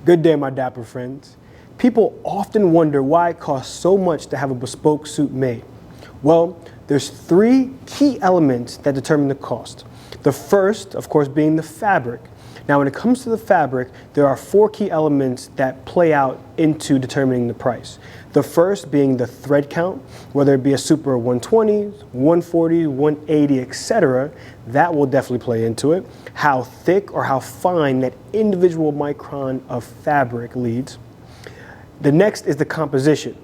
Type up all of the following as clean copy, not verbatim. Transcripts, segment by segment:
Good day, my dapper friends. People often wonder why it costs so much to have a bespoke suit made. Well, there's three key elements that determine the cost. The first, of course, being the fabric. Now, when it comes to the fabric, there are four key elements that play out into determining the price. The first being the thread count, whether it be a Super 120, 140, 180, etc. That will definitely play into it. How thick or how fine that individual micron of fabric leads. The next is the composition.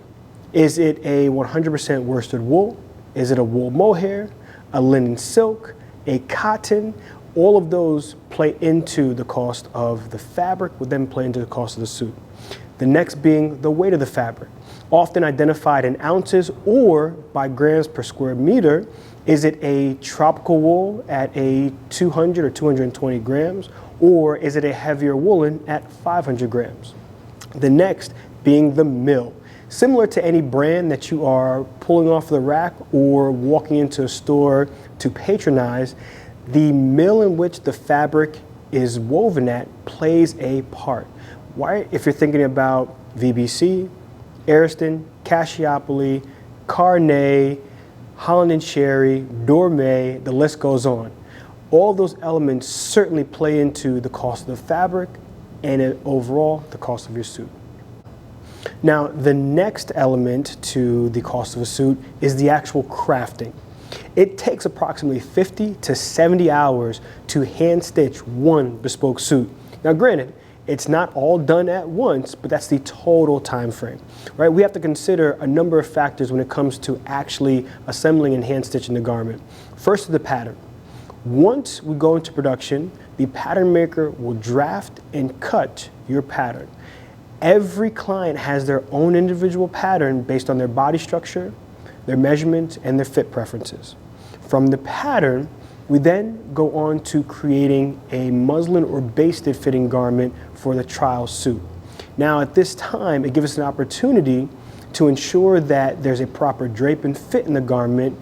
Is it a 100% worsted wool? Is it a wool mohair, a linen silk, a cotton? All of those play into the cost of the fabric, would then play into the cost of the suit. The next being the weight of the fabric, often identified in ounces or by grams per square meter. Is it a tropical wool at a 200 or 220 grams, or is it a heavier woolen at 500 grams? The next being the mill. Similar to any brand that you are pulling off the rack or walking into a store to patronize, the mill in which the fabric is woven at plays a part. Why? If you're thinking about VBC, Ariston, Cassiopoly, Carnet, Holland and Sherry, Dorme, the list goes on. All those elements certainly play into the cost of the fabric and overall the cost of your suit. Now, the next element to the cost of a suit is the actual crafting. It takes approximately 50 to 70 hours to hand stitch one bespoke suit. Now, granted, it's not all done at once, but that's the total time frame, right? We have to consider a number of factors when it comes to actually assembling and hand stitching the garment. First is the pattern. Once we go into production, the pattern maker will draft and cut your pattern. Every client has their own individual pattern based on their body structure, their measurements, and their fit preferences. From the pattern, we then go on to creating a muslin or basted fitting garment for the trial suit. Now, at this time, it gives us an opportunity to ensure that there's a proper drape and fit in the garment,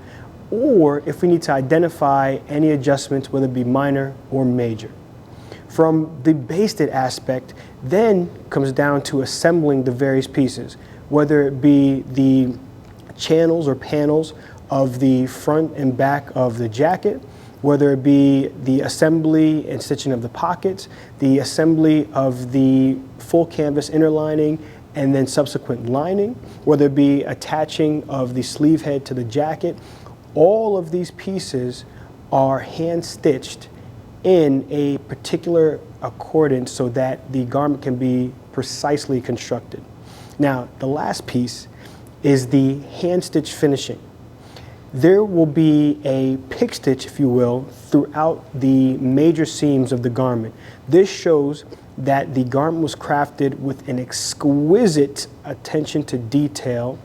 or if we need to identify any adjustments, whether it be minor or major. From the basted aspect, then comes down to assembling the various pieces, whether it be the channels or panels of the front and back of the jacket, whether it be the assembly and stitching of the pockets, the assembly of the full canvas inner lining and then subsequent lining, whether it be attaching of the sleeve head to the jacket. All of these pieces are hand stitched in a particular accordance so that the garment can be precisely constructed. Now, the last piece is the hand stitch finishing. There will be a pick stitch, if you will, throughout the major seams of the garment. This shows that the garment was crafted with an exquisite attention to detail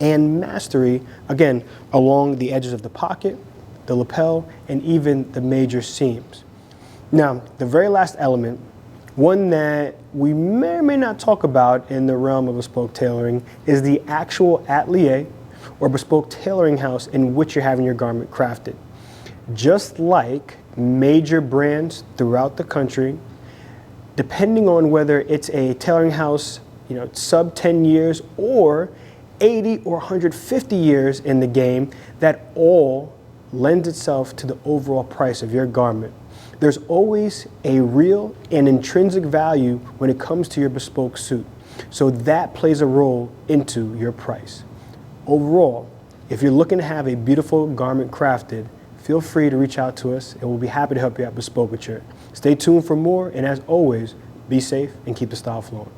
and mastery, again, along the edges of the pocket, the lapel, and even the major seams. Now, the very last element, one that we may or may not talk about in the realm of bespoke tailoring, is the actual atelier or bespoke tailoring house in which you're having your garment crafted. Just like major brands throughout the country, depending on whether it's a tailoring house, sub 10 years or 80 or 150 years in the game, that all lends itself to the overall price of your garment. There's always a real and intrinsic value when it comes to your bespoke suit. So that plays a role into your price. Overall, if you're looking to have a beautiful garment crafted, feel free to reach out to us and we'll be happy to help you out Bespoke with your. Stay tuned for more, and as always, be safe and keep the style flowing.